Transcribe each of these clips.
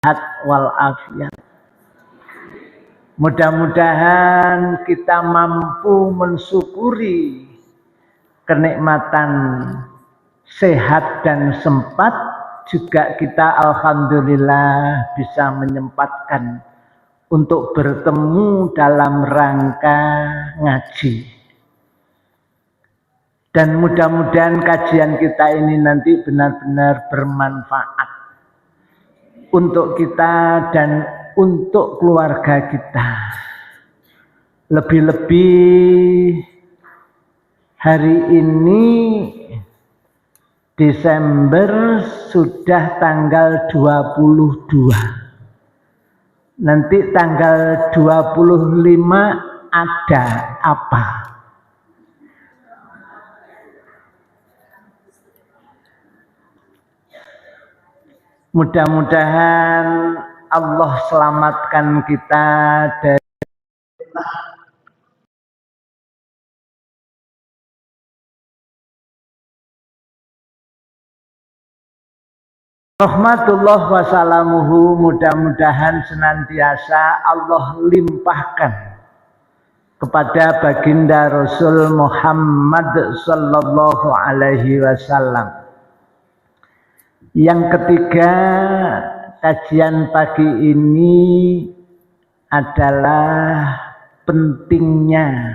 walafiat. Mudah-mudahan kita mampu mensyukuri kenikmatan sehat dan sempat, juga kita alhamdulillah bisa menyempatkan untuk bertemu dalam rangka ngaji. Dan mudah-mudahan kajian kita ini nanti benar-benar bermanfaat untuk kita dan untuk keluarga kita. Lebih-lebih hari ini Desember sudah tanggal 22. Nanti tanggal 25 ada apa? Mudah-mudahan Allah selamatkan kita dari rahmatullah wassalamuhu. Mudah-mudahan senantiasa Allah limpahkan kepada baginda Rasul Muhammad sallallahu alaihi wasallam. Yang ketiga, kajian pagi ini adalah pentingnya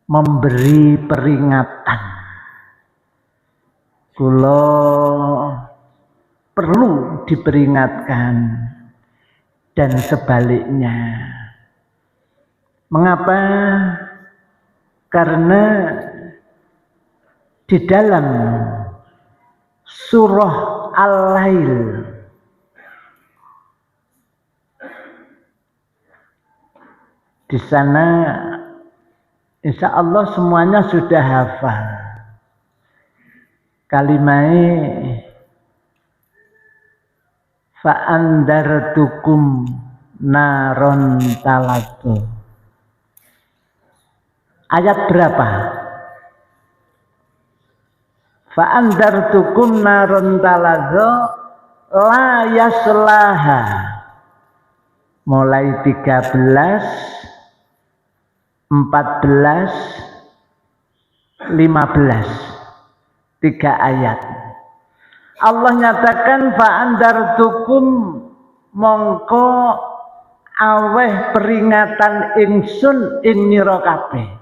memberi peringatan. Kalau perlu diperingatkan dan sebaliknya. Mengapa? Karena di dalam surah Al-Lail di sana insya Allah semuanya sudah hafal kalimat fa'andartukum naron talatu. Ayat berapa? Fa'andartukum naron talatu la yaslaha. Mulai 13, 14, 15. 3 ayat. Allah nyatakan fa'andartukum mongko aweh peringatan ingsun ing nira kabeh.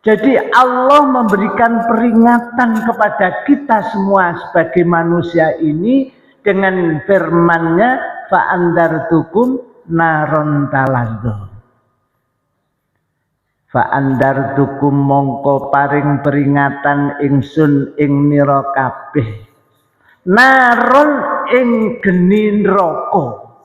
Jadi Allah memberikan peringatan kepada kita semua sebagai manusia ini dengan firman-Nya fa'andartukum naron talazzo. Fa'andartukum mongko paring peringatan ingsun ing nira kabeh. Naron ing geni neraka,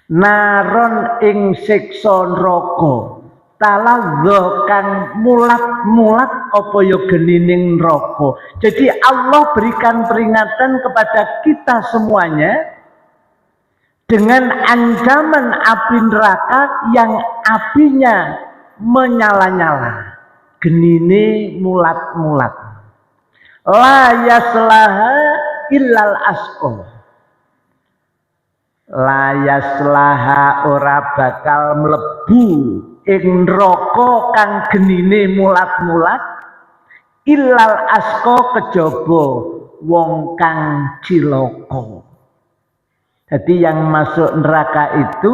naron ing siksa neraka, talazzo kang mulat-mulat apa ya genining neraka. Jadi Allah berikan peringatan kepada kita semuanya dengan ancaman api neraka yang apinya menyala-nyala, genine mulat-mulat. La yaslaha illal asqa. La yaslaha ora bakal mlebu ing neraka kang genine mulat-mulat illal asqa kejaba wong kang cilaka. Jadi yang masuk neraka itu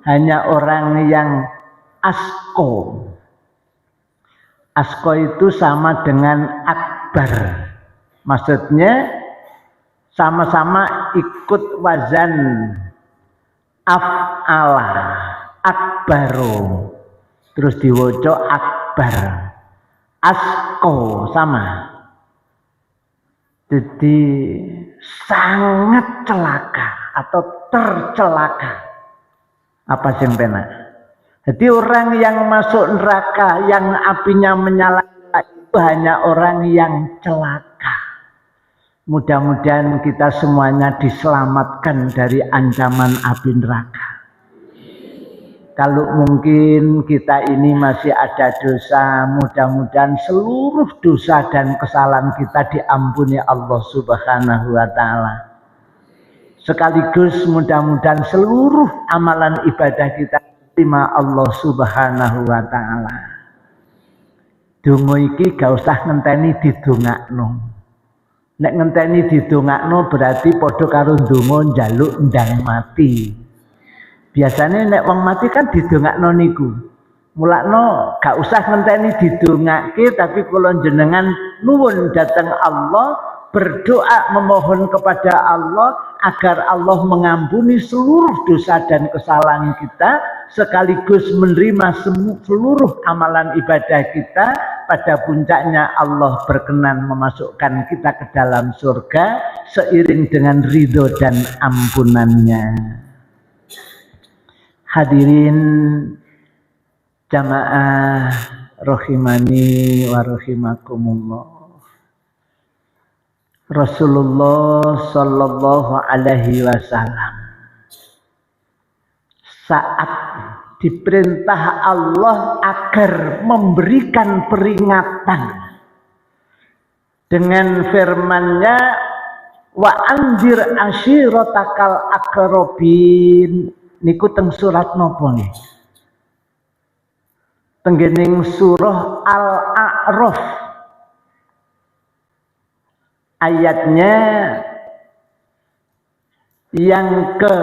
hanya orang yang asqa. Asqa itu sama dengan akbar. Maksudnya sama-sama ikut wazan af'ala, akbaru, terus diwoco akbar, asko sama. Jadi sangat celaka atau tercelaka. Apa sih penak? Jadi orang yang masuk neraka yang apinya menyala itu hanya orang yang celaka. Mudah-mudahan kita semuanya diselamatkan dari ancaman api neraka. Kalau mungkin kita ini masih ada dosa, mudah-mudahan seluruh dosa dan kesalahan kita diampuni Allah Subhanahu wa Ta'ala. sekaligus mudah-mudahan seluruh amalan ibadah kita terima Allah Subhanahu wa taala. Donga iki gak usah ngenteni didongakno. Nek ngenteni didongakno berarti padha karo donga njaluk ndang mati. Biasanya nek wong mati kan didongakno niku. Mulakno gak usah ngenteni didongake, tapi kula jenengan nuwun dhateng Allah, berdoa memohon kepada Allah agar Allah mengampuni seluruh dosa dan kesalahan kita, sekaligus menerima seluruh amalan ibadah kita. Pada puncaknya Allah berkenan memasukkan kita ke dalam surga seiring dengan ridho dan ampunannya. Hadirin jamaah rahimani wa rahimakumullah. Rasulullah sallallahu alaihi wasallam saat diperintah Allah agar memberikan peringatan dengan firman-Nya wa anzir ashiratakal aqrabin niku teng surat napa nggih? Tenggening surah Al-A'raf ayatnya yang ke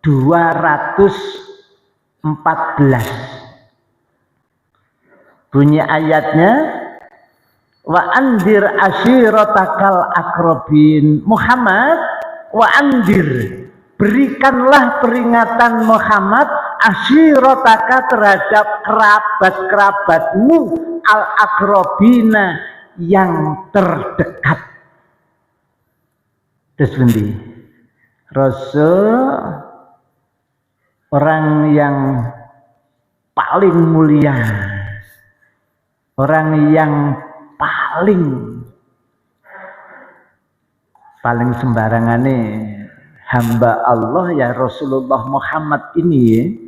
214. Bunyi ayatnya wa anzir ashiratakal aqrabin. Muhammad, wa anzir, berikanlah peringatan Muhammad ashirataka terhadap kerabat-kerabatmu al-aqrabina yang terdekat. Terus pundi? Rasul orang yang paling mulia, orang yang paling sembarangane hamba Allah ya Rasulullah Muhammad ini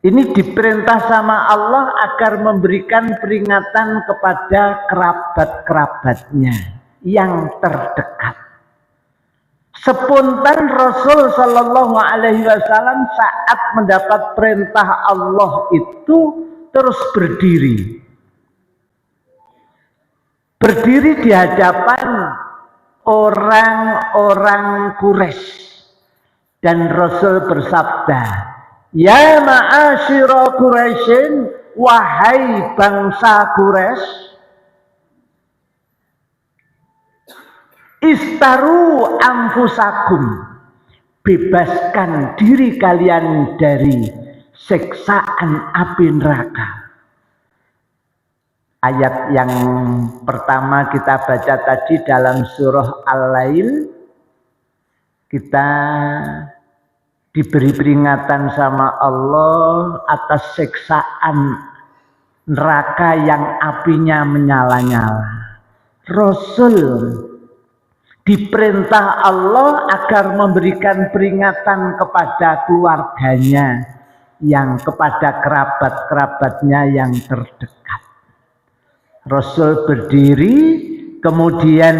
diperintah sama Allah agar memberikan peringatan kepada kerabat-kerabatnya yang terdekat. Spontan Rasul Shallallahu Alaihi Wasallam saat mendapat perintah Allah itu terus berdiri di hadapan orang-orang Quraisy dan Rasul bersabda, ya ma'asyira Quraisyin, wahai bangsa Quraisy, istaru anfusakum, bebaskan diri kalian dari siksaan api neraka. Ayat yang pertama kita baca tadi dalam surah Al-Lail, kita diberi peringatan sama Allah atas siksaan neraka yang apinya menyala-nyala. Rasul diperintah Allah agar memberikan peringatan kepada keluarganya, yang kepada kerabat-kerabatnya yang terdekat. Rasul berdiri, kemudian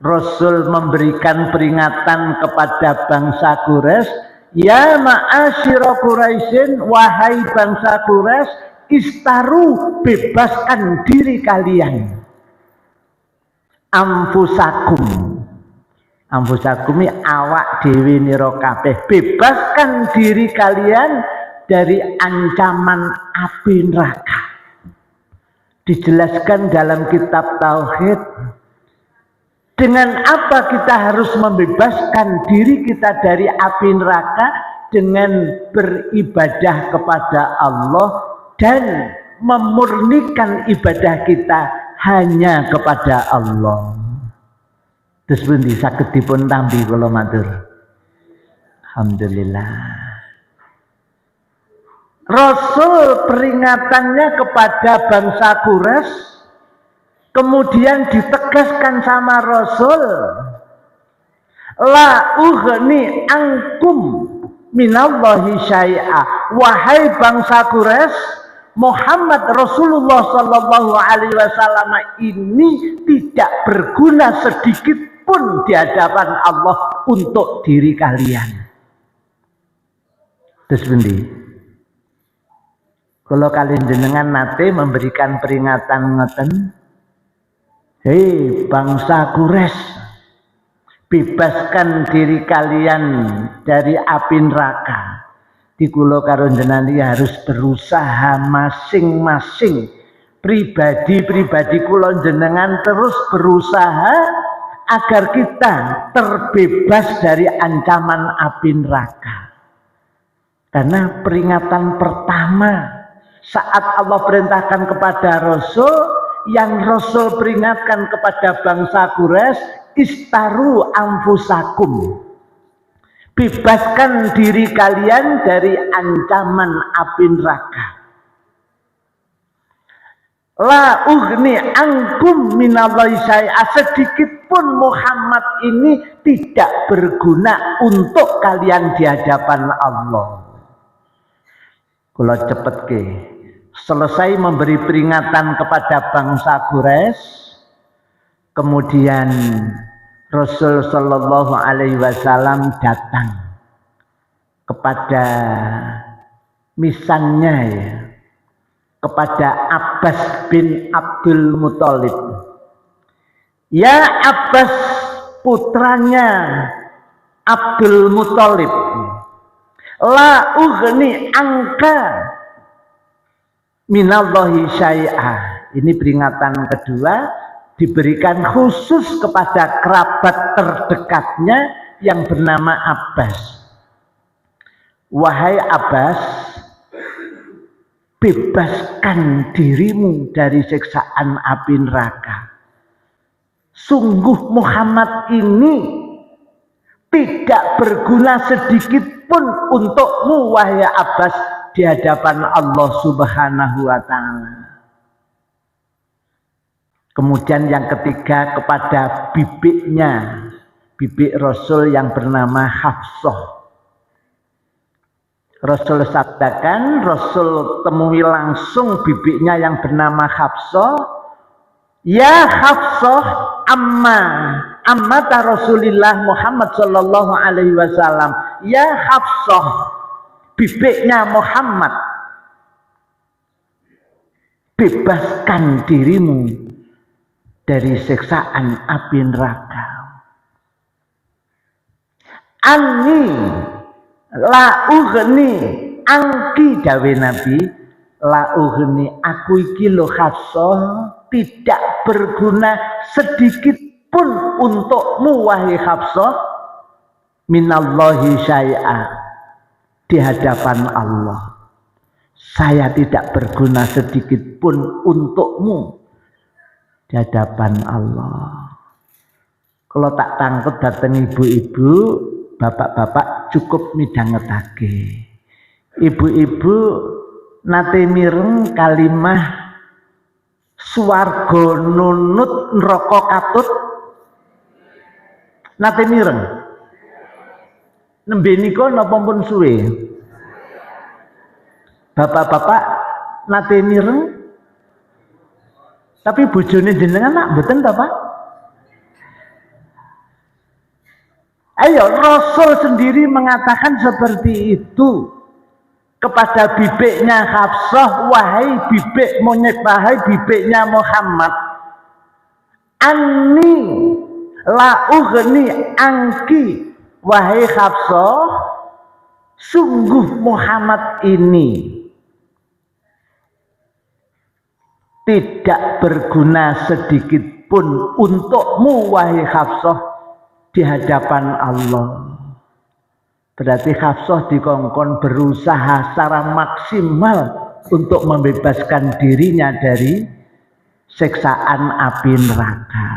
Rasul memberikan peringatan kepada bangsa Quraisy, ya ma'asyira Quraisyin, wahai bangsa Quraisy, istaru, bebaskan diri kalian. Anfusakum ini awak dewi nira kabeh, bebaskan diri kalian dari ancaman api neraka. Dijelaskan dalam kitab Tauhid, dengan apa kita harus membebaskan diri kita dari api neraka? Dengan beribadah kepada Allah dan memurnikan ibadah kita hanya kepada Allah. Terus pundi saged dipun tampi kula matur. Alhamdulillah. Rasul peringatannya kepada bangsa Quraisy kemudian ditegaskan sama Rasul, la ughni ankum minallahi syai'a. Wahai bangsa Quraisy, Muhammad Rasulullah Sallallahu Alaihi Wasallam ini tidak berguna sedikit pun di hadapan Allah untuk diri kalian. Terus bendi, kalau kalian jenengan nate memberikan peringatan ngeten, hei bangsa Quraisy, bebaskan diri kalian dari api neraka. Di kula karo jenengan harus berusaha masing-masing, pribadi-pribadi kula jenengan terus berusaha agar kita terbebas dari ancaman api neraka. Karena peringatan pertama saat Allah perintahkan kepada Rasul, yang Rasul peringatkan kepada bangsa Quraisy, istaru anfusakum, bebaskan diri kalian dari ancaman api neraka. La ughni angkum minallahi syai'a, sedikit pun Muhammad ini tidak berguna untuk kalian di hadapan Allah. Kalau cepet ke, selesai memberi peringatan kepada bangsa Quraisy, kemudian Rasul Shallallahu Alaihi Wasallam datang kepada misannya, ya, kepada Abbas bin Abdul Muthalib. Ya Abbas, putranya Abdul Muthalib, la ughni angka minallahi syai'a. Ini peringatan kedua, diberikan khusus kepada kerabat terdekatnya yang bernama Abbas. Wahai Abbas, bebaskan dirimu dari siksaan api neraka. Sungguh Muhammad ini tidak berguna sedikit pun untukmu wahai Abbas di hadapan Allah Subhanahu wa taala. Kemudian yang ketiga kepada bibiknya, bibik Rasul yang bernama Hafsah. Rasul sabdakan, Rasul temui langsung bibiknya yang bernama Hafsah. Ya Hafsah, ammata Rasulillah Muhammad sallallahu alaihi wasallam. Ya Hafsah, bibiknya Muhammad, bebaskan dirimu dari siksaan api neraka. Anni la ughni angki, dawe Nabi, la ughni, aku iki lho Hafsah, tidak berguna sedikit pun untukmu wahai Hafsah, minallahi syai'a, di hadapan Allah. Saya tidak berguna sedikit pun untukmu di hadapan Allah. Kalau tak tangkut datang ibu-ibu, bapak-bapak cukup midhangetake. Ibu-ibu nate mireng kalimah swarga nunut neraka katut, nate mireng nembe nika napa pun suwe? Bapak-bapak nate mireng, tapi bojone jenengan nak mboten ta, Pak? Ayo, Rasul sendiri mengatakan seperti itu kepada bibiknya Hafsah, wahai bibik monyet, wahai bibiknya Muhammad, anni la ughni angki, wahai Hafsah, sungguh Muhammad ini tidak berguna sedikit pun untukmu wahai Hafsah di hadapan Allah. Berarti Hafsah dikongkon berusaha secara maksimal untuk membebaskan dirinya dari siksaan api neraka.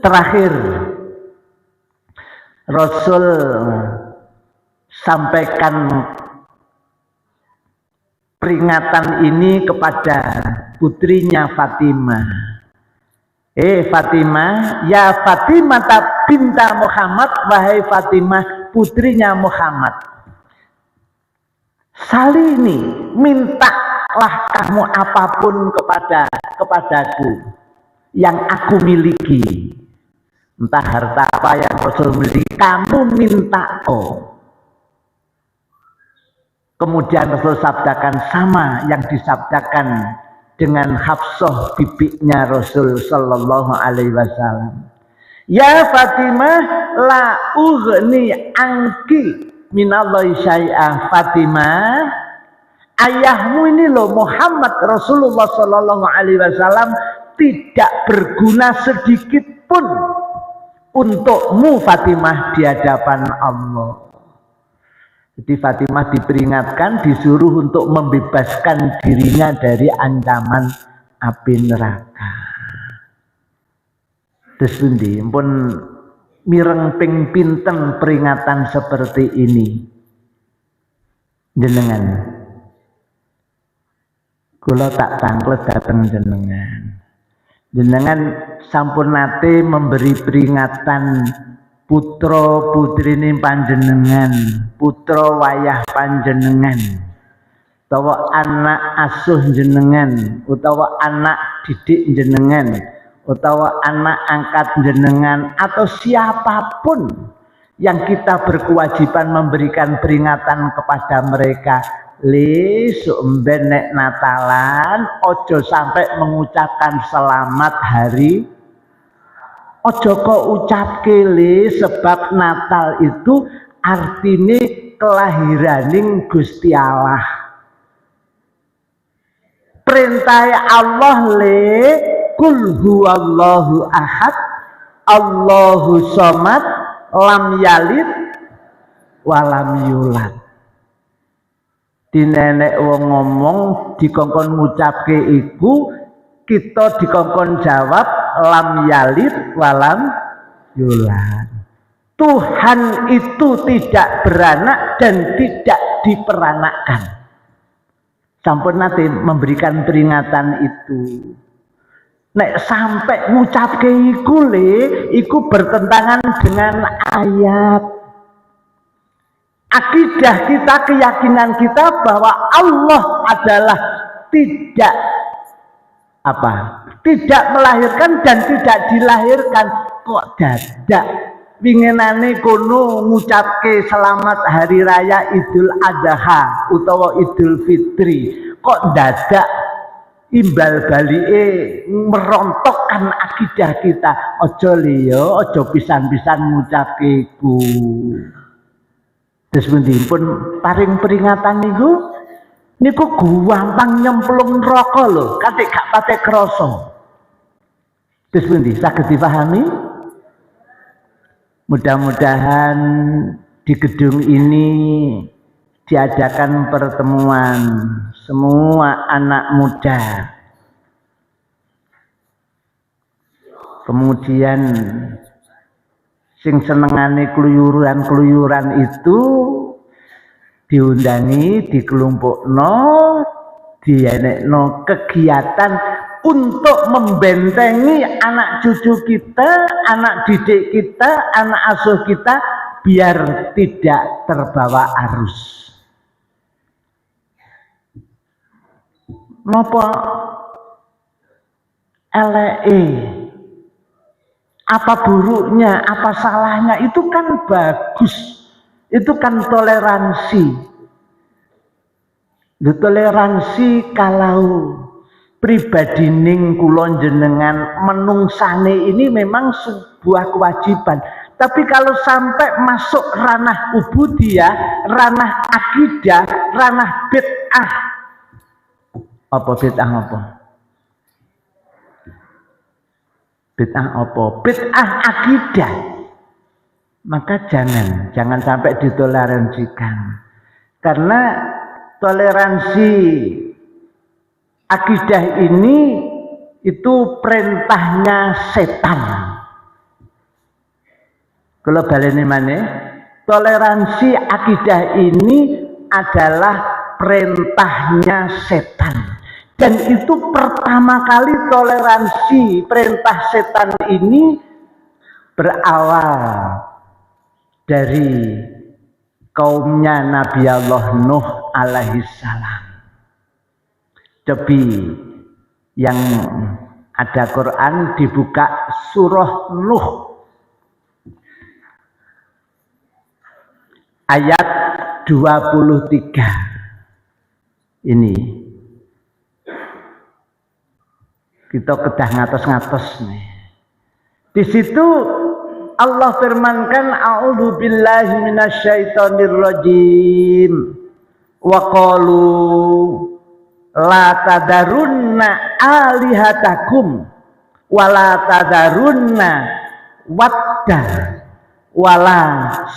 Terakhir, Rasul sampaikan peringatan ini kepada putrinya Fatimah. Fatimah, ya Fatimah binta Muhammad, wahai Fatimah putrinya Muhammad, salini, mintalah kamu apapun kepadaku yang aku miliki. entah harta apa yang Rasul miliki, kamu minta Kemudian Rasul sabdakan sama yang disabdakan dengan Hafsah bibinya Rasul sallallahu alaihi wasallam. Ya Fatimah, la ughni anki minallahi syai'ah. Fatimah, ayahmu ini loh Muhammad Rasulullah sallallahu alaihi wasallam tidak berguna sedikit pun untukmu Fatimah di hadapan Allah. Jadi Fatimah diperingatkan, disuruh untuk membebaskan dirinya dari ancaman api neraka. Terus pundi pun mireng ping pinten peringatan seperti ini. Jenengan kula tak tanglet dateng jenengan. Jenengan sampun nate memberi peringatan putra putrine panjenengan, putra wayah panjenengan, utawa anak asuh jenengan, utawa anak didik jenengan, utawa anak angkat jenengan, atau siapapun yang kita berkewajiban memberikan peringatan kepada mereka. Sumben nek Natalan ojo sampai mengucapkan selamat hari, ojo kok ucapke sebab Natal itu artine kelahiraning Gusti Allah. Perintah Allah kul huwallahu ahad, Allahu somad, lam yalid walam yulad. Di nenek wong ngomong dikongkon ngucapke iku, kita dikongkon jawab lam yalid walam yulad. Tuhan itu tidak beranak dan tidak diperanakkan. Sampun nanti memberikan peringatan itu. Nek sampai ngucapke iku iku bertentangan dengan ayat. Akidah kita, keyakinan kita bahwa Allah adalah tidak melahirkan dan tidak dilahirkan. Kok dadak winginane kono ngucapke selamat hari raya Idul Adha utawa Idul Fitri, kok dadak imbal balike merontokkan akidah kita. Ojo liyo, ojo pisan-pisan ngucapke iku. Terus pun paring peringatan niku gampang nyemplung neraka lho, katik gak pate krasa. Terus pundi saged dipahami? Mudah-mudahan di gedung ini diadakan pertemuan semua anak muda. Kemudian sing senengane keluyuran itu diundangi, dikelompokno, dienekno kegiatan untuk membentengi anak cucu kita, anak didik kita, anak asuh kita biar tidak terbawa arus. Napa eleke? Apa buruknya, apa salahnya? Itu kan bagus. Itu kan toleransi. Toleransi kalau pribadi ning kula jenengan menungsane ini memang sebuah kewajiban. Tapi kalau sampai masuk ranah ubudiyah, ranah akidah, ranah bid'ah. Apa bid'ah apa? Bid'ah apa? Bid'ah akidah. Maka jangan sampai ditoleransikan. Karena toleransi akidah ini itu perintahnya setan. Kalau baleni maneh, toleransi akidah ini adalah perintahnya setan. Dan itu pertama kali toleransi perintah setan ini berawal dari kaumnya Nabi Allah Nuh alaihissalam. Tapi yang ada Quran dibuka surah Nuh ayat 23. Ini kita kedah ngatos-ngatos nih. Di situ Allah firmankan, a'udzu billahi minasyaitonir rajim. Wa qalu la tadarunna alihatakum wa la tadarunna wadda wa la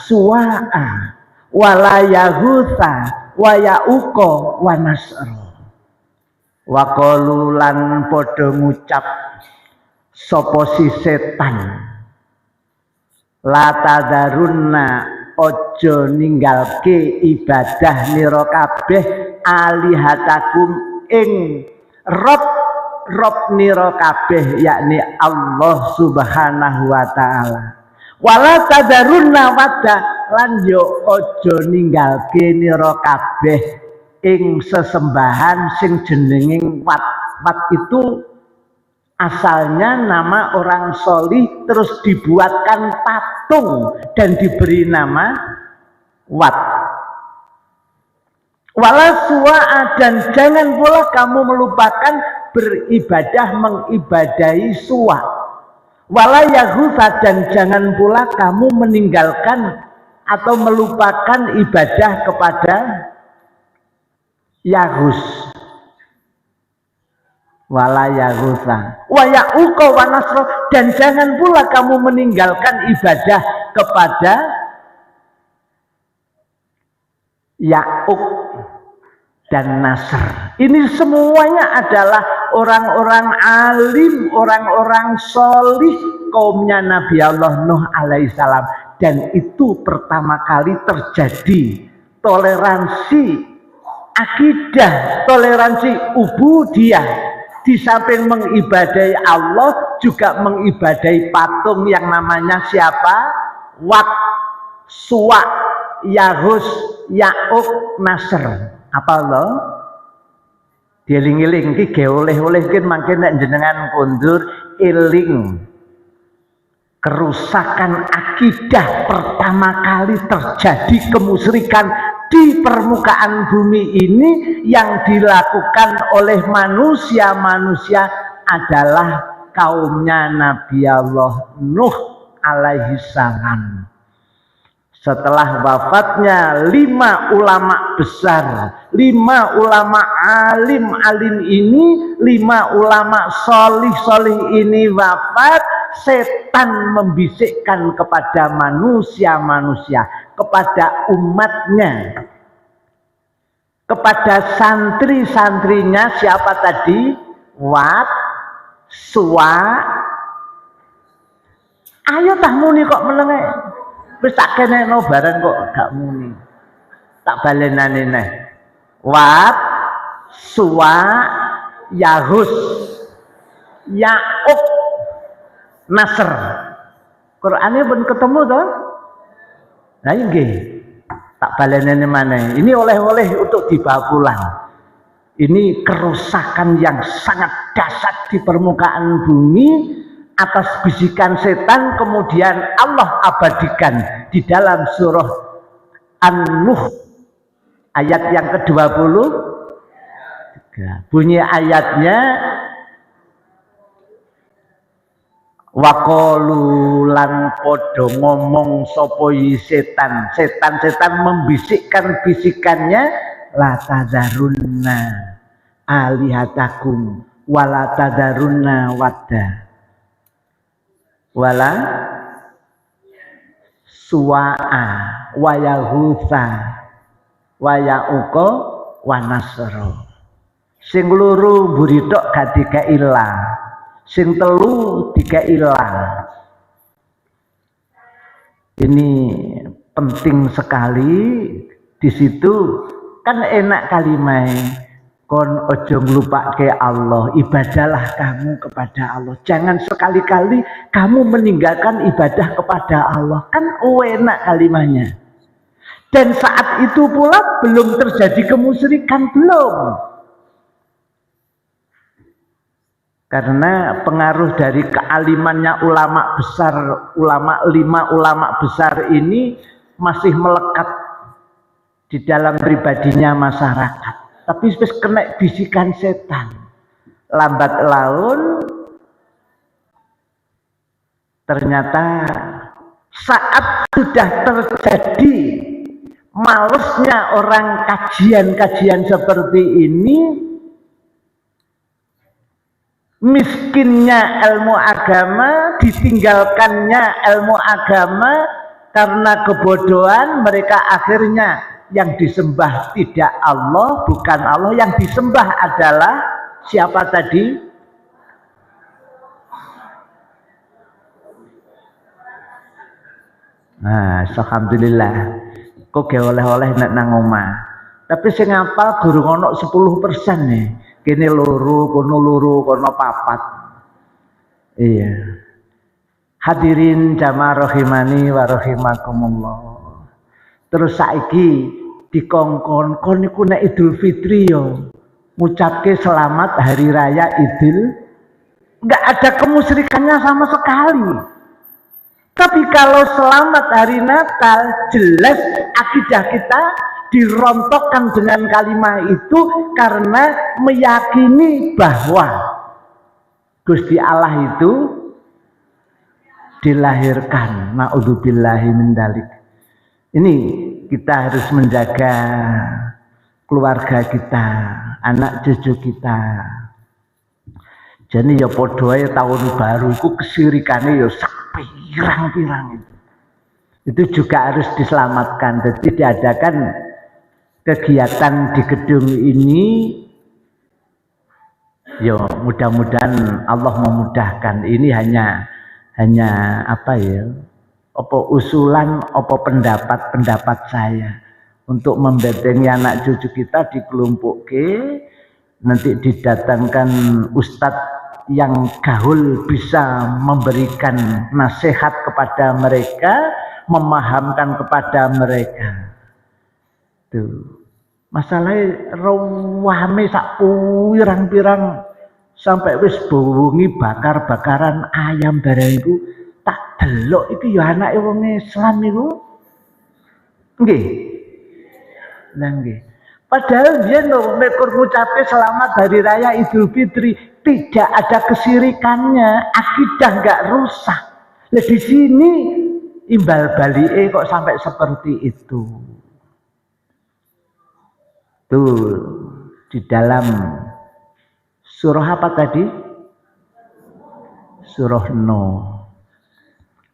suwa'a wa la yaghutsa wa ya'uqa wa nasra. Wa qalu lan padha ngucap sapa si setan, la tadarunna ojo ninggalke ibadah nira kabeh alihatakum ing rob nira kabeh, yakni Allah Subhanahu wa taala. Wala tadarunna wadda lan yo ojo ninggalke nira kabeh ing sesembahan sing jenenging Wat. Wat itu asalnya nama orang solih, terus dibuatkan patung dan diberi nama Wat. Wala suwa'a, dan jangan pula kamu melupakan beribadah mengibadahi suwa. Wala yaghutsa, dan jangan pula kamu meninggalkan atau melupakan ibadah kepada Yaghus. Wala yaghutsa wa ya'uqa wa nasra, dan jangan pula kamu meninggalkan ibadah kepada Ya'uq dan Nasr. Ini semuanya adalah orang-orang alim, orang-orang solih kaumnya Nabi Allah Nuh alaihissalam. Dan itu pertama kali terjadi toleransi akidah, toleransi ubudiyah. Di samping mengibadai Allah, juga mengibadai patung yang namanya siapa? Wat, Suwa, Yaghus, Ya'uq, Nasr. Apa lo? Dieling-eling ki ge oleh-oleh ki mangke nek jenengan kondur eling. Kerusakan akidah pertama kali terjadi kemusyrikan di permukaan bumi ini yang dilakukan oleh manusia-manusia adalah kaumnya Nabi Allah Nuh alaihi salam. Setelah wafatnya 5 ulama besar, 5 ulama alim ini, 5 ulama solih ini wafat, setan membisikkan kepada manusia-manusia, kepada umatnya, kepada santri-santrinya. Siapa tadi? Wat, Suwa. Ayo tak muni kok melengek. Wis tak kenekno bareng kok gak muni. Tak balenane neh. Wat, Suwa, Yaghus, Ya'uq, Nasr. Qur'ane pun ketemu toh? Nah nggih. Tak balenane maneh. Ini oleh-oleh untuk dibawa pulang. Ini kerusakan yang sangat dahsyat di permukaan bumi atas bisikan setan, kemudian Allah abadikan di dalam surah An-Nuh ayat yang ke-20. Bunyi ayatnya, waqalu lan podo ngomong sapa setan membisikkan bisikannya, la tadzarunna alihatakum wala tadzarunna wadda wala suwa'a wa yaghutsa wa ya'uqa wa nasra. Sing loro mburi tok gak dikek ilang, sing telu dikek ilang. Ini penting sekali. Di situ kan enak kalimat, kon ojo nglupake Allah, ibadahlah kamu kepada Allah. Jangan sekali-kali kamu meninggalkan ibadah kepada Allah. Kan enak kalimatnya. Dan saat itu pula belum terjadi kemusyrikan, belum. Karena pengaruh dari kealimannya ulama besar, 5 ulama besar ini masih melekat di dalam pribadinya masyarakat, tapi wis kena bisikan setan. Lambat laun ternyata saat sudah terjadi malesnya orang kajian-kajian seperti ini, miskinnya ilmu agama, ditinggalkannya ilmu agama karena kebodohan, mereka akhirnya yang disembah tidak Allah, bukan Allah, yang disembah adalah siapa tadi? Nah, alhamdulillah. Kok gak oleh-oleh nek nang omah. Tapi sing ngapal guru ono 10% nih. Kene loro, kono papat. Iya. Hadirin jamaah rahimani wa rahimakumullah. Terus saiki dikongkon kon niku nek Idul Fitri yo ngucapke selamat hari raya Idul, enggak ada kemusyrikannya sama sekali. Tapi kalau selamat hari Natal, jelas akidah kita dirontokkan dengan kalimat itu karena meyakini bahwa Gusti Allah itu dilahirkan. Na'udzubillahi min dzalik. Ini kita harus menjaga keluarga kita, anak cucu kita. Jadi ya padha ae tahun baru iku kesirikane ya pirang-pirang itu juga harus diselamatkan. Jadi diadakan kegiatan di gedung ini, ya mudah-mudahan Allah memudahkan. Ini hanya apa ya? Apa usulan, apa pendapat saya untuk membentengi anak cucu kita dikelumpukke, nanti didatangkan ustadz yang gaul bisa memberikan nasihat kepada mereka, memahamkan kepada mereka. Tuh. Masalahnya rawame sak pirang-pirang sampai wis bengi bakar-bakaran ayam barang iku tak delok iki ya anake wong Islam iku. Nggih. Lah nggih. Padahal dia mekur ngucape selamat hari raya Idul Fitri, tidak ada kesirikannya, akidah nggak rusak. Nah di sini imbal balike kok sampai seperti itu. Tuh di dalam surah apa tadi? Surah Nuh.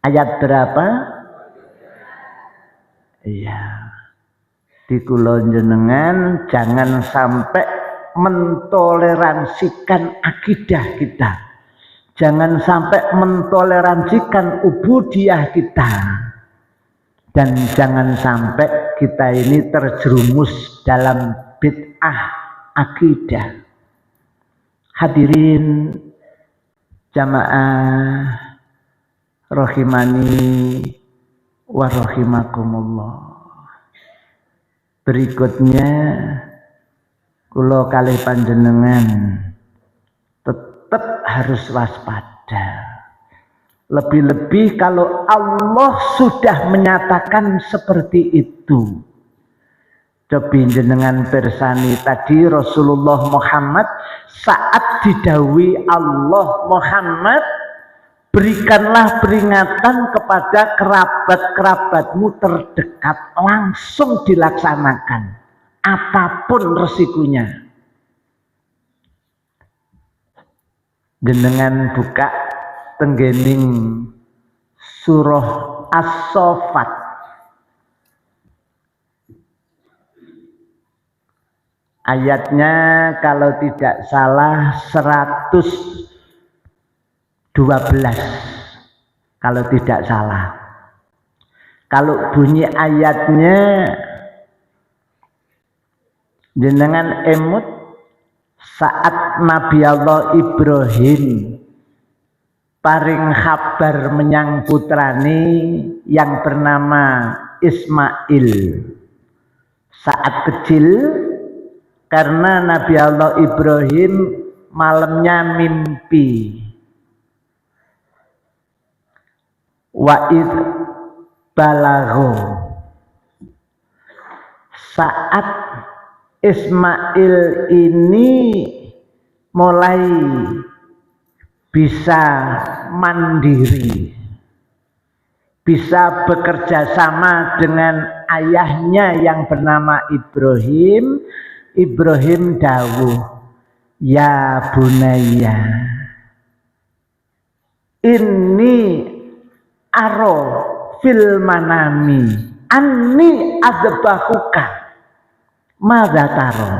Ayat berapa? Iya. Di kula jenengan jangan sampai mentoleransikan akidah kita. Jangan sampai mentoleransikan ubudiyah kita. Dan jangan sampai kita ini terjerumus dalam bid'ah akidah. Hadirin jamaah rahimani wa rahimakumullah. Berikutnya kula kalih panjenengan tetap harus waspada. Lebih-lebih kalau Allah sudah menyatakan seperti itu. Cobi jenengan bersani tadi Rasulullah Muhammad saat didhawuhi Allah Muhammad, berikanlah peringatan kepada kerabat-kerabatmu terdekat, langsung dilaksanakan apapun resikonya. Jenengan buka tenggening surah As-Saffat ayatnya kalau tidak salah 112 kalau tidak salah. Kalau bunyi ayatnya jenengan emut saat Nabi Allah Ibrahim paring kabar menyang putrane yang bernama Ismail saat kecil, karena Nabi Allah Ibrahim malamnya mimpi. Wa'id balagho saat Ismail ini mulai bisa mandiri, bisa bekerja sama dengan ayahnya yang bernama Ibrahim. Ibrahim dawuh, ya bunayya, ini aro fil manami anni adbahuka madza taro.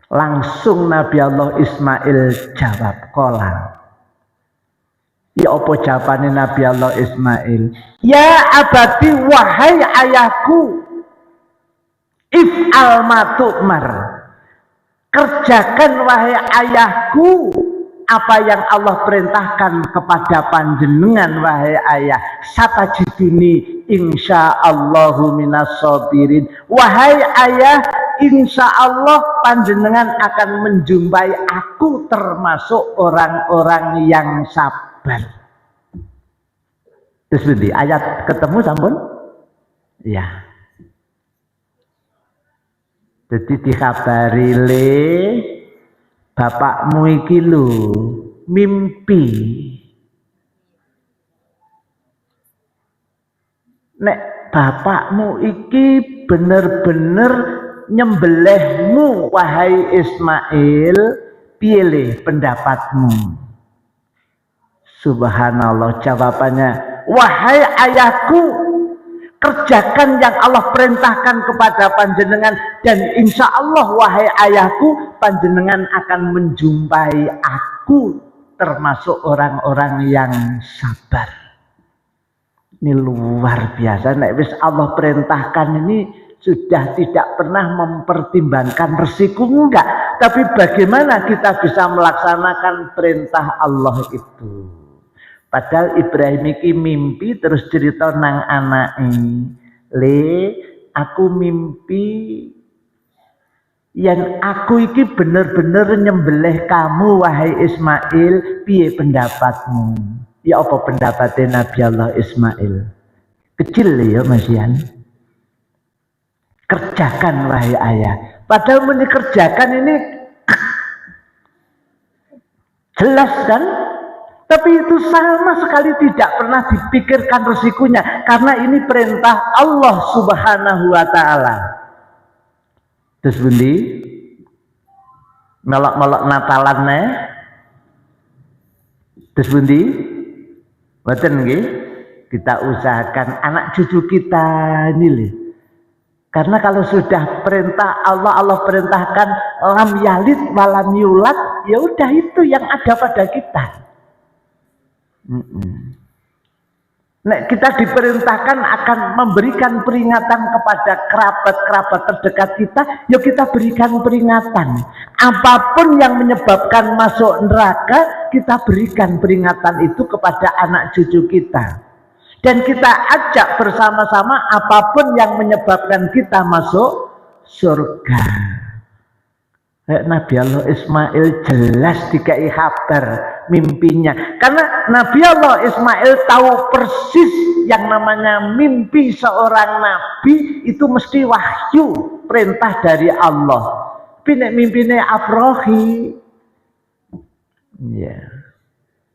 Langsung Nabi Allah Ismail jawab, kola. Ya apa jawabannya Nabi Allah Ismail? Ya abadi, wahai ayahku, if'al ma tu'mar, kerjakan wahai ayahku apa yang Allah perintahkan kepada panjenengan wahai ayah. Satajiduni insyaallahu minas sabirin. Wahai ayah, insya Allah panjenengan akan menjumpai aku termasuk orang-orang yang sabar. Terus di ayat ketemu sampun? Ya. Jadi dikabari le bapakmu iki lho mimpi. Nek bapakmu iki bener-bener nyembelihmu wahai Ismail, piye le pendapatmu? Subhanallah, jawabannya, wahai ayahku, kerjakan yang Allah perintahkan kepada panjenengan, dan insya Allah wahai ayahku, panjenengan akan menjumpai aku termasuk orang-orang yang sabar. Ini luar biasa. Nek wis Allah perintahkan ini sudah tidak pernah mempertimbangkan resiko, enggak, tapi bagaimana kita bisa melaksanakan perintah Allah itu. Padahal Ibrahim iki mimpi terus cerita nang anake, le aku mimpi yang aku iki bener-bener nyembelih kamu wahai Ismail, piye pendapatmu? Ya apa pendapatnya Nabi Allah Ismail? Kecil ya Mas Yan. Kerjakan wahai ayah. Padahal dikerjakan ini jelas kan? Tapi itu sama sekali tidak pernah dipikirkan resikonya, karena ini perintah Allah Subhanahu wa Ta'ala. Terus bundi melok-melok Natalannya, terus bundi boten nggih, kita usahakan anak cucu kita ini lho. Karena kalau sudah perintah Allah, Allah perintahkan lam yalid walam yulad, ya udah itu yang ada pada kita. Nek kita diperintahkan akan memberikan peringatan kepada kerabat-kerabat terdekat kita, ya kita berikan peringatan. Apapun yang menyebabkan masuk neraka, kita berikan peringatan itu kepada anak cucu kita. Dan kita ajak bersama-sama apapun yang menyebabkan kita masuk surga. Nabi Allah Ismail jelas dikai kabar mimpinya, karena Nabi Allah Ismail tahu persis yang namanya mimpi seorang nabi itu mesti wahyu, perintah dari Allah. Tapi mimpine Afrohi, ya,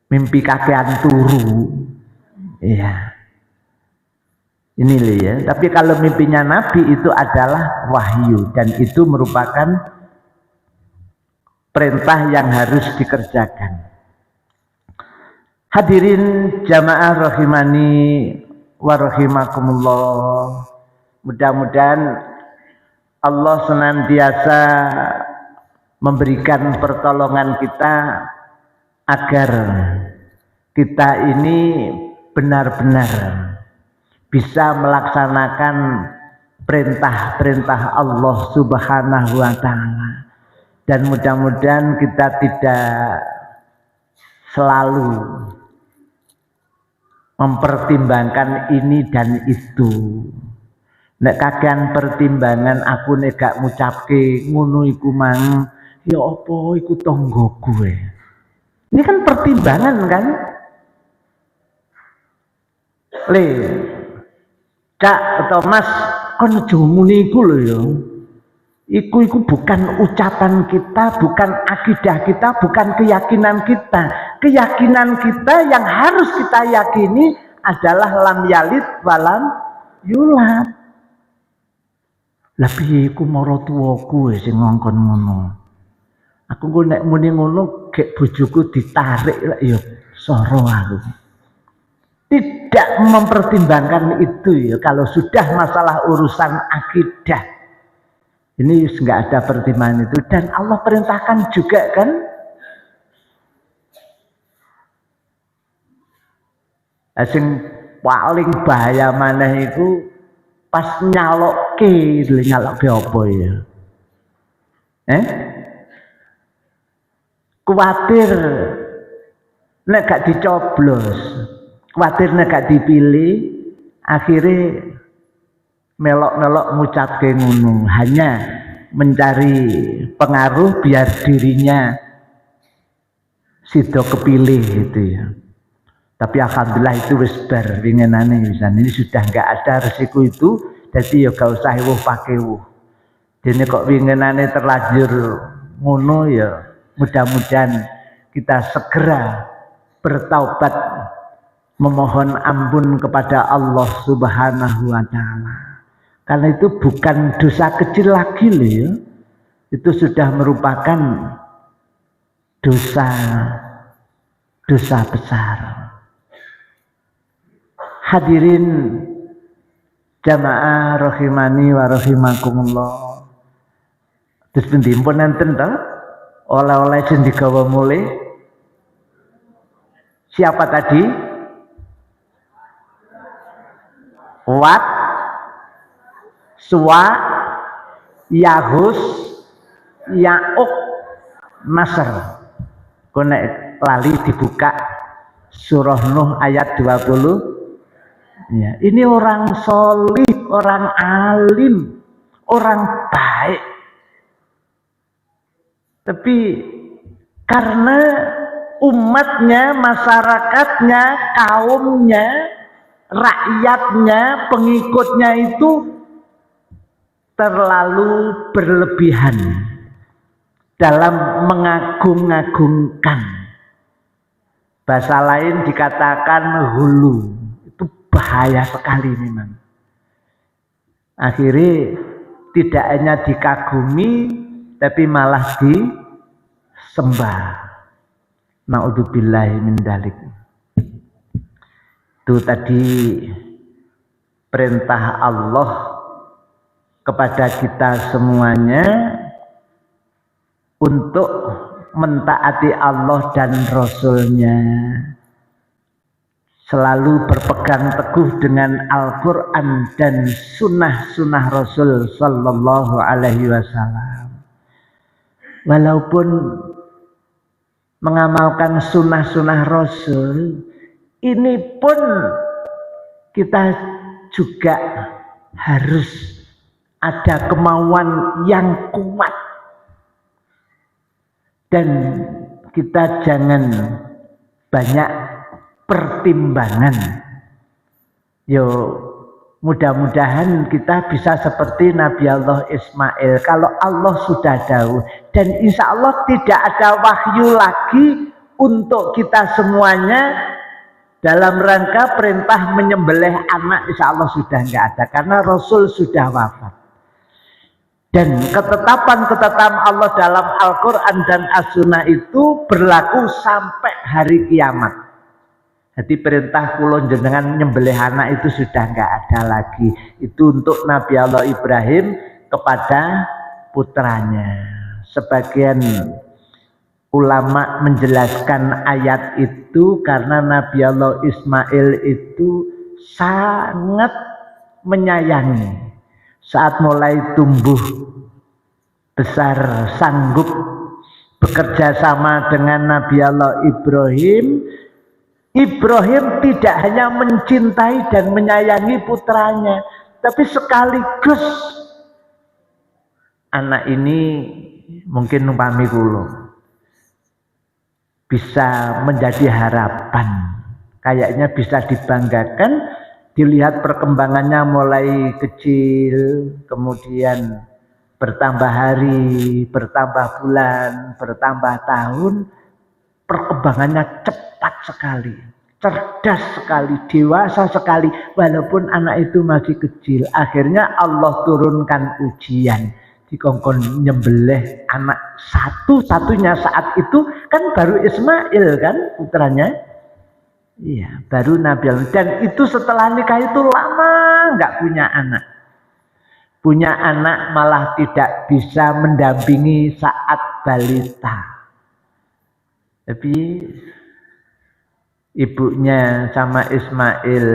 mimpi kakean turu, ya, ini loh ya. Tapi kalau mimpinya Nabi itu adalah wahyu, dan itu merupakan perintah yang harus dikerjakan. Hadirin jamaah rahimani wa rahimakumullah. Mudah-mudahan Allah senantiasa memberikan pertolongan kita agar kita ini benar-benar bisa melaksanakan perintah-perintah Allah Subhanahu wa Ta'ala. Dan mudah-mudahan kita tidak selalu mempertimbangkan ini dan itu. Nek kakean pertimbangan aku nek gak ngucapke ngono iku mang, ya apa iku tangga gue. Ini kan pertimbangan kan? Le, Cak atau Mas, kon aja muni iku lho ya. Iku bukan ucapan kita, bukan akidah kita, bukan keyakinan kita. Keyakinan kita yang harus kita yakini adalah lam yalid walam yulad. Lah piye iku mara tuwaku sing ngongkon ngono. Aku kok nek muni ngono gek bojoku ditarik lek ya soro aku. Tidak mempertimbangkan itu ya kalau sudah masalah urusan akidah. Ini nggak ada pertimbangan itu dan Allah perintahkan juga kan. Asing paling bahaya maneh itu pas nyalokke apa ya? Kuatir nek gak dicoblos, kuatir nek gak dipilih, akhirnya melok-melok ngucapke ngono, hanya mencari pengaruh biar dirinya sido kepilih gitu ya. Tapi alhamdulillah itu wis bar winginane ini sudah enggak ada resiko itu, jadi ya gak usah wuh pakai wuh. Dene kok winginane terlanjur ngono ya, mudah-mudahan kita segera bertaubat memohon ampun kepada Allah Subhanahu wa taala. Karena itu bukan dosa kecil lagi loh ya. Itu sudah merupakan dosa besar. Hadirin jamaah rahimani wa rahimakumullah. Terus pundi pun nenten to? Oleh-oleh sing digawa mulih. Siapa tadi? Suwa, Yahus, Ya'uq, Nasr. Kau nek lali dibuka surah Nuh ayat 20. Ya, ini orang solih, orang alim, orang baik. Tapi karena umatnya, masyarakatnya, kaumnya, rakyatnya, pengikutnya itu terlalu berlebihan dalam mengagung-agungkan. Bahasa lain dikatakan hulu. Itu bahaya sekali memang. Akhirnya tidak hanya dikagumi tapi malah disembah. Na'udzubillahi min dzalik. Itu tadi perintah Allah kepada kita semuanya untuk mentaati Allah dan Rasul-Nya, selalu berpegang teguh dengan Al-Quran dan sunnah-sunnah Rasul Sallallahu Alaihi Wasallam. Walaupun mengamalkan sunnah-sunnah Rasul, ini pun kita juga harus ada kemauan yang kuat dan kita jangan banyak pertimbangan. Yo, mudah-mudahan kita bisa seperti Nabi Allah Ismail. Kalau Allah sudah dahulu dan insya Allah tidak ada wahyu lagi untuk kita semuanya dalam rangka perintah menyembelih anak, insya Allah sudah nggak ada karena Rasul sudah wafat. Dan ketetapan-ketetapan Allah dalam Al-Quran dan As-Sunnah itu berlaku sampai hari kiamat. Jadi perintah kula jenengan nyembelih anak itu sudah nggak ada lagi. Itu untuk Nabi Allah Ibrahim kepada putranya. Sebagian ulama menjelaskan ayat itu karena Nabi Allah Ismail itu sangat menyayangi. Saat mulai tumbuh besar, sanggup bekerja sama dengan Nabi Allah Ibrahim. Ibrahim tidak hanya mencintai dan menyayangi putranya, tapi sekaligus anak ini mungkin umpami kula bisa menjadi harapan, kayaknya bisa dibanggakan dilihat perkembangannya mulai kecil, kemudian bertambah hari, bertambah bulan, bertambah tahun, perkembangannya cepat sekali, cerdas sekali, dewasa sekali, walaupun anak itu masih kecil. Akhirnya Allah turunkan ujian, dikongkon nyembelih anak satu-satunya saat itu kan baru Ismail kan putranya. Iya, baru Nabi Allah. Dan itu setelah nikah itu lama nggak punya anak. Punya anak malah tidak bisa mendampingi saat balita. Tapi ibunya sama Ismail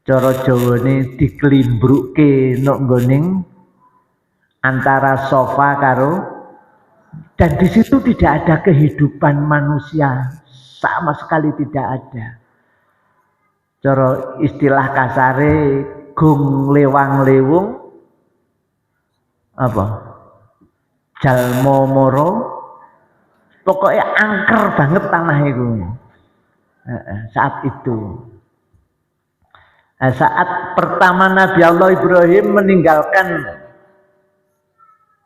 cara Jawane diklimbruke nok nggoning antara sofa karo, dan di situ tidak ada kehidupan manusia, sama sekali tidak ada. Cara istilah kasare gung lewang lewung apa? Jalmo moro, pokoknya angker banget tanah itu. Saat itu. Saat pertama Nabi Allah Ibrahim meninggalkan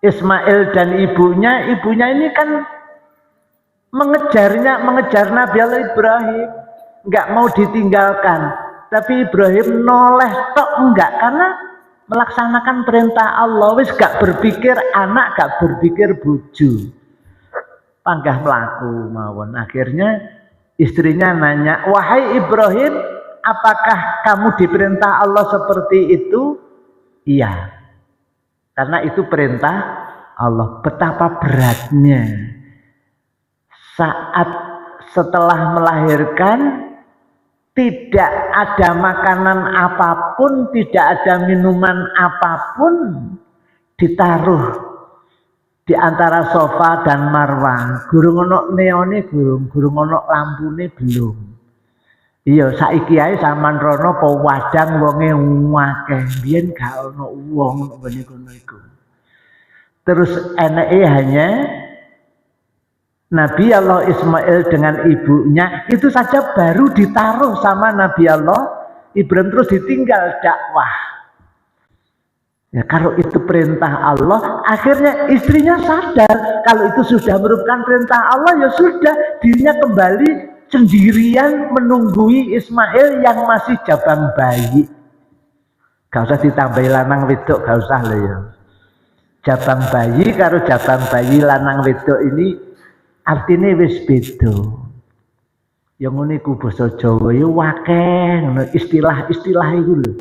Ismail dan ibunya ini kan mengejar Nabi Allah Ibrahim, nggak mau ditinggalkan. Tapi Ibrahim noleh tok enggak, karena melaksanakan perintah Allah. Wis gak berpikir anak, gak berpikir bojo, panggah melaku mawon. Akhirnya istrinya nanya, wahai Ibrahim, apakah kamu diperintah Allah seperti itu? Iya, karena itu perintah Allah. Betapa beratnya saat setelah melahirkan tidak ada makanan apapun, tidak ada minuman apapun, ditaruh di antara sofa dan marwah. Gurung ono neone, gurung ono lampune belum. Iya, saiki ae sampean rono apa wadang wonge akeh. Biyen gak ono wong ngene kono iku. Terus eneke hanya Nabi Allah Ismail dengan ibunya, itu saja baru ditaruh sama Nabi Allah Ibrahim, terus ditinggal dakwah. Ya, kalau itu perintah Allah, akhirnya istrinya sadar kalau itu sudah merupakan perintah Allah, ya sudah, dirinya kembali sendirian menunggui Ismail yang masih jabang bayi. Gak usah ditambahi lanang wedok, gak usah loh ya. Jabang bayi karo jabang bayi lanang wedok ini artinya wis beda. Yang ngene iku basa Jawa ya akeh istilah-istilah itu lho.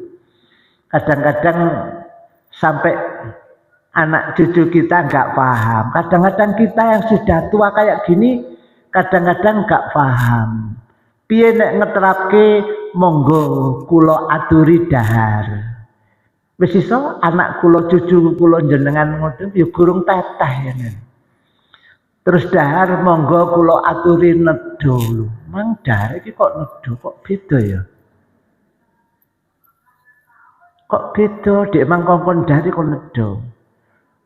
Kadang-kadang sampai anak cucu kita enggak paham. Kadang-kadang kita yang sudah tua kayak gini kadang-kadang enggak paham. Piye nek ngeterapke monggo kula aturi dahar. Wis iso anak kula cucu kula jenengan ngoten ya gurung teteh ya. Terus dahar monggo kula aturi nedha lho. Mang dahar iki kok nedha kok beda ya? Kok beda dek mang kongkon dahar kok nedha.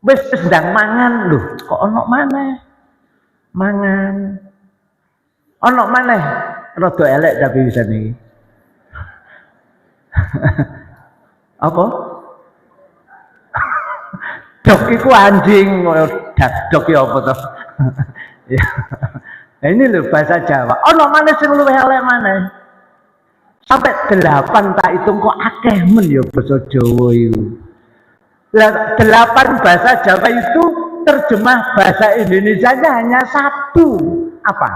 Wis ndang mangan lho, kok ono maneh. Mangan. Ono maneh rada elek tapi bisa niki. Apa? Dok iku anjing, dok ya apa to? Ya. Nah, ini loh bahasa Jawa. Ono maneh sing luwih elek maneh. Sampai 8 tak hitung kok akeh men ya bahasa Jawa itu. 8 bahasa Jawa itu terjemah bahasa Indonesianya hanya 1. Apa?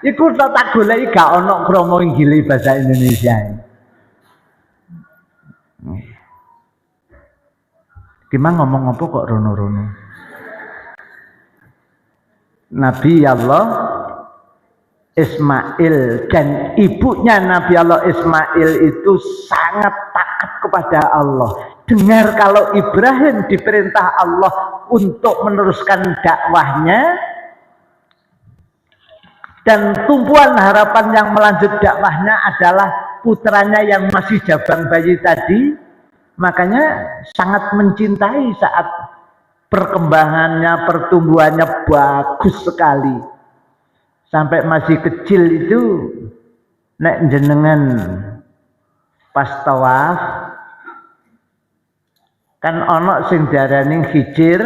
Iku tak goleki gak ono kromo inggile bahasa Indonesia. Gimana ngomong apa kok rono-rono? Nabi Allah Ismail dan ibunya Nabi Allah Ismail itu sangat taat kepada Allah. Dengar kalau Ibrahim diperintah Allah untuk meneruskan dakwahnya, dan tumpuan harapan yang melanjut dakwahnya adalah putranya yang masih jabang bayi tadi. Makanya sangat mencintai saat perkembangannya, pertumbuhannya bagus sekali. Sampai masih kecil itu nek jenengan pas tawaf kan ono sing diarani Hijir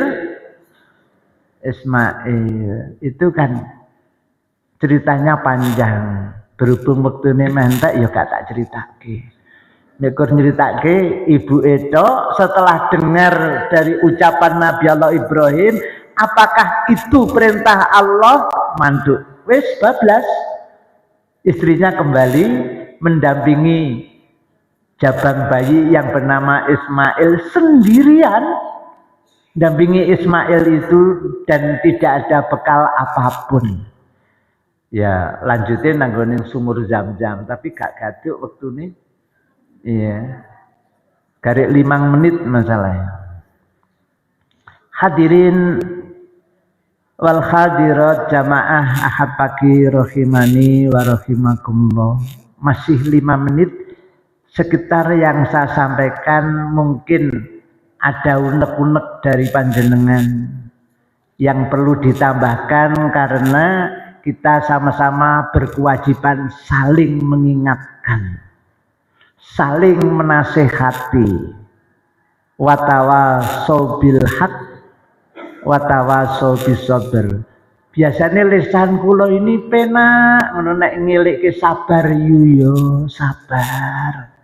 Ismail, itu kan ceritanya panjang. Berhubung wektune mentek ya gak tak ceritake. Nek nyeritake ibu Edo setelah dengar dari ucapan Nabi Allah Ibrahim, apakah itu perintah Allah? Manduk. Wis bablas. Istrinya kembali mendampingi jabang bayi yang bernama Ismail sendirian. Dampingi Ismail itu dan tidak ada bekal apapun. Ya lanjutin nanggoning sumur Zam-Zam, tapi gak gaduk waktu ini. Iya. Garek 5 menit masalahnya. Hadirin wal hadirat jamaah ahad pagi rahimani wa rahimakumullah. Masih 5 menit. Sekitar yang saya sampaikan mungkin ada unek-unek dari panjenengan yang perlu ditambahkan karena kita sama-sama berkewajiban saling mengingatkan, saling menasehati. Watawasau bil haq, watawasau bis sabr. Biasanya lisan kula ini penak ngono nek ngelikke sabar yo sabar.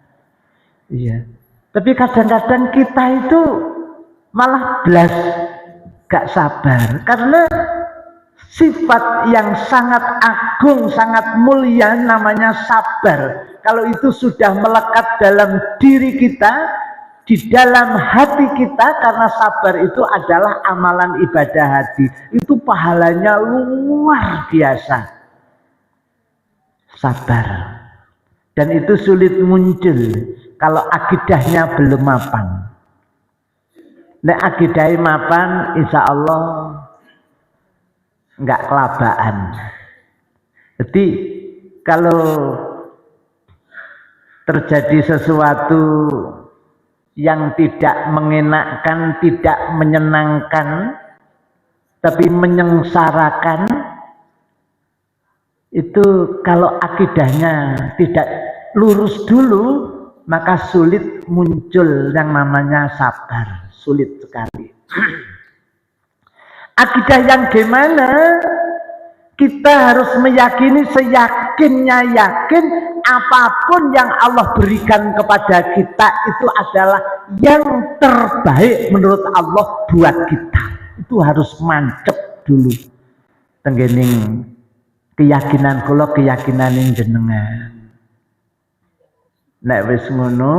Iya. Tapi kadang-kadang kita itu malah blas gak sabar karena sifat yang sangat agung, sangat mulia namanya sabar. Kalau itu sudah melekat dalam diri kita, di dalam hati kita, karena sabar itu adalah amalan ibadah hati. Itu pahalanya luar biasa. Sabar. Dan itu sulit muncul kalau akidahnya belum mapan. Nek akidahnya mapan, insya Allah enggak kelabaan. Jadi kalau terjadi sesuatu yang tidak mengenakkan, tidak menyenangkan, tapi menyengsarakan, itu kalau akidahnya tidak lurus dulu, maka sulit muncul yang namanya sabar, sulit sekali. Akidah yang gimana? Kita harus meyakini seyakinnya yakin apapun yang Allah berikan kepada kita itu adalah yang terbaik menurut Allah buat kita. Itu harus mantep dulu. Tenggening keyakinan kula, keyakinan yang jenengan. Nek wis ngono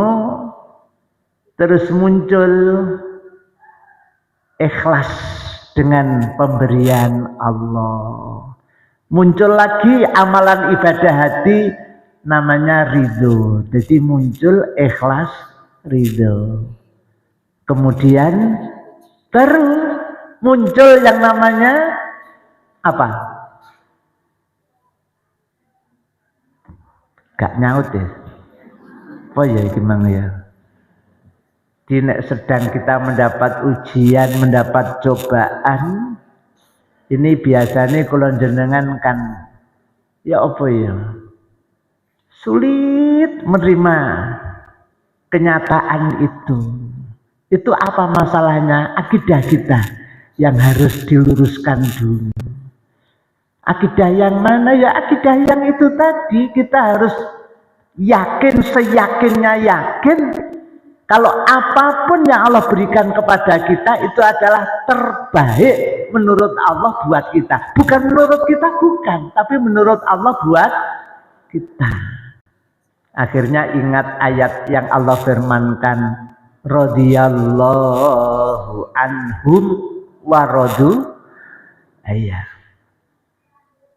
terus muncul ikhlas dengan pemberian Allah. Muncul lagi amalan ibadah hati namanya ridho. Jadi muncul ikhlas, ridho. Kemudian baru muncul yang namanya apa? Gak nyaut ya? Oh ya gimana ya? Di nek sedang kita mendapat ujian, mendapat cobaan, ini biasanya kalau jenengan kan ya apa ya? Sulit menerima kenyataan itu. Itu apa masalahnya? Akidah kita yang harus diluruskan dulu. Akidah yang mana? Ya akidah yang itu tadi. Kita harus yakin, seyakinnya yakin kalau apapun yang Allah berikan kepada kita itu adalah terbaik menurut Allah buat kita. Bukan menurut kita, bukan, tapi menurut Allah buat kita. Akhirnya ingat ayat yang Allah firmankan, radhiyallahu anhum wa radu. Ayat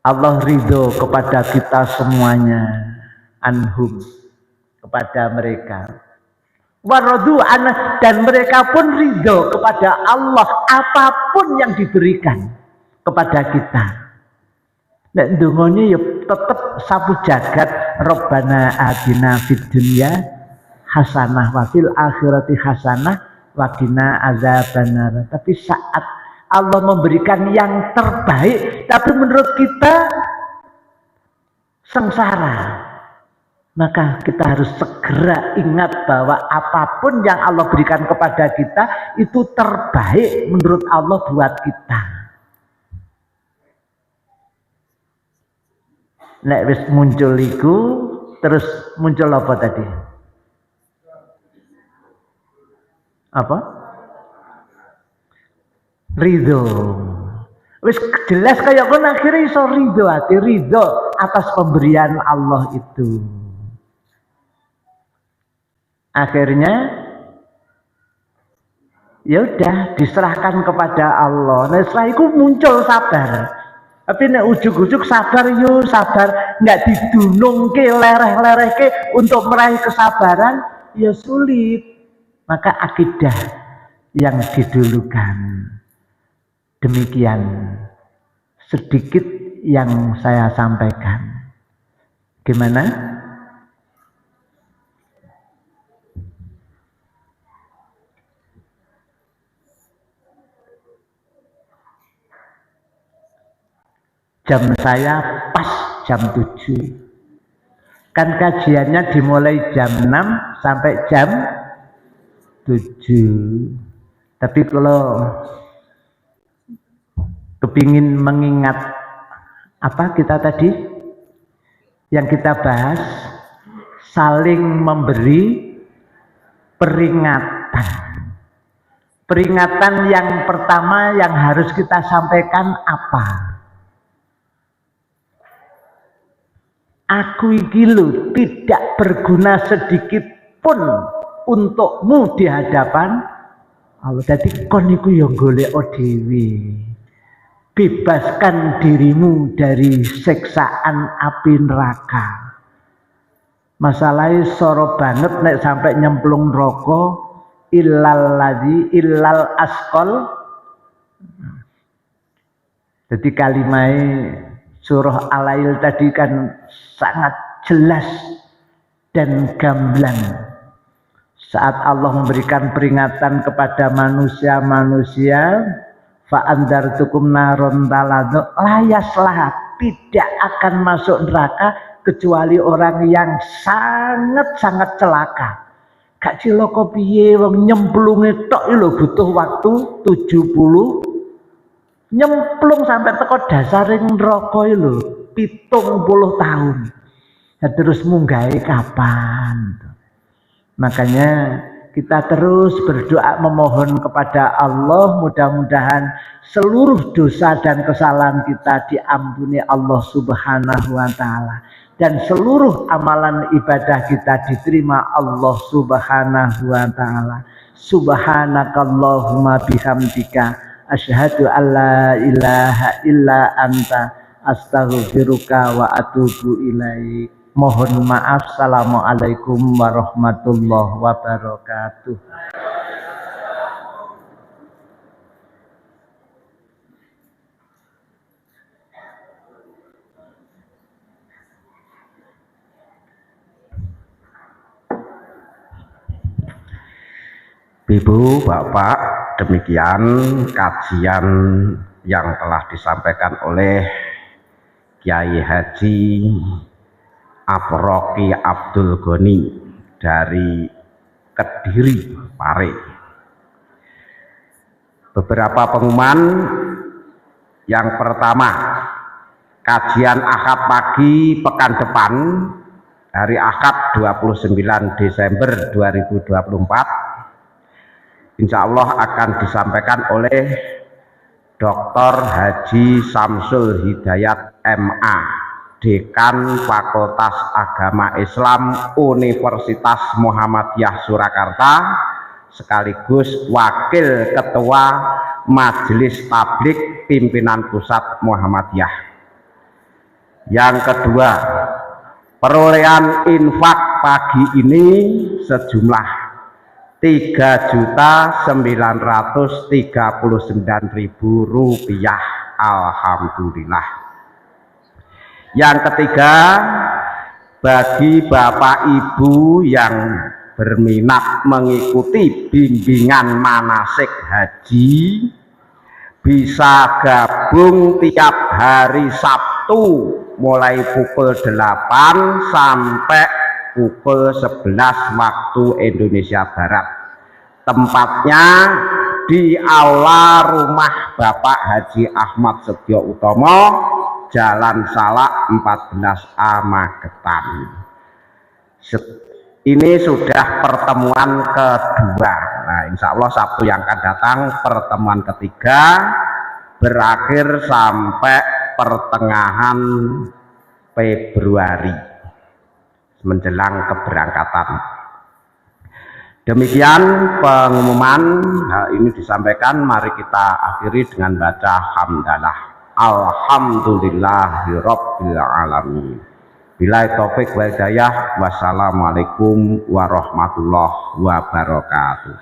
Allah ridho kepada kita semuanya, anhum, kepada mereka. Waradu anak, dan mereka pun ridho kepada Allah apapun yang diberikan kepada kita. Nek ndongone ya tetep sapu jagat, Rabbana atina fid dunya hasanah wa fil akhirati hasanah wa qina azabannar. Tapi saat Allah memberikan yang terbaik, tapi menurut kita sengsara. Maka kita harus segera ingat bahwa apapun yang Allah berikan kepada kita itu terbaik menurut Allah buat kita. Nek wis muncul iku terus muncul apa tadi? Apa? Ridho. Wis jelas kayak kon akhirnya iso ridho hati, ridho atas pemberian Allah itu. Akhirnya ya udah diserahkan kepada Allah. Nah setelah itu muncul sabar. Tapi nek ujuk-ujuk sabar yo sabar nggak didunungke lereh-lerehke untuk meraih kesabaran ya sulit. Maka akidah yang didulukan. Demikian sedikit yang saya sampaikan. Gimana? Jam saya pas jam 7. Kan kajiannya dimulai jam 6 sampai jam 7. Tapi kalau kepingin mengingat apa kita tadi yang kita bahas, saling memberi peringatan. Peringatan yang pertama yang harus kita sampaikan apa? Aku iki lho tidak berguna sedikit pun untukmu di hadapan Allah. Dadi kon iku ya golek dhewe. Bebaskan dirimu dari siksaan api neraka. Masalahnya soro banget nek sampai nyemplung neraka illal asqal. Jadi kalimah surah Al-Lail tadi kan sangat jelas dan gamblang. Saat Allah memberikan peringatan kepada manusia-manusia, fa'andartukum naron taladzah, layaslah, tidak akan masuk neraka kecuali orang yang sangat-sangat celaka. Gak cilaka piye wong nyemplunge tok lho butuh waktu 70 nyemplung sampai teko dasaring neraka lho 70 tahun. Ya terus munggahe kapan? Makanya kita terus berdoa memohon kepada Allah, mudah-mudahan seluruh dosa dan kesalahan kita diampuni Allah Subhanahu wa taala dan seluruh amalan ibadah kita diterima Allah Subhanahu wa taala. Subhanakallahumma bihamdika asyhadu alla ilaha illa anta astaghfiruka wa atubu ilaik. Mohon maaf. Assalamualaikum warahmatullahi wabarakatuh. Ibu, Bapak, demikian kajian yang telah disampaikan oleh Kiai Haji Afroki Abdul Ghani dari Kediri, Pare. Beberapa pengumuman. Yang pertama, kajian Ahad pagi pekan depan hari Ahad 29 Desember 2024 insya Allah akan disampaikan oleh Dr. Haji Samsul Hidayat MA, Dekan Fakultas Agama Islam Universitas Muhammadiyah Surakarta, sekaligus Wakil Ketua Majelis Tablik Pimpinan Pusat Muhammadiyah. Yang kedua, perolehan infak pagi ini sejumlah Rp3.939.000. Alhamdulillah. Yang ketiga, bagi Bapak Ibu yang berminat mengikuti bimbingan manasik haji, bisa gabung tiap hari Sabtu mulai pukul 8 sampai pukul 11 waktu Indonesia Barat. Tempatnya di aula rumah Bapak Haji Ahmad Setio Utomo, Jalan Salak 14A Magetan. Ini sudah pertemuan kedua. Nah, insya Allah Sabtu yang akan datang pertemuan ketiga, berakhir sampai pertengahan Februari menjelang keberangkatan. Demikian pengumuman. Ini disampaikan, mari kita akhiri dengan baca hamdalah. Alhamdulillahirabbil alamin. Billahi taufik wal hidayah. Wassalamualaikum warahmatullahi wabarakatuh.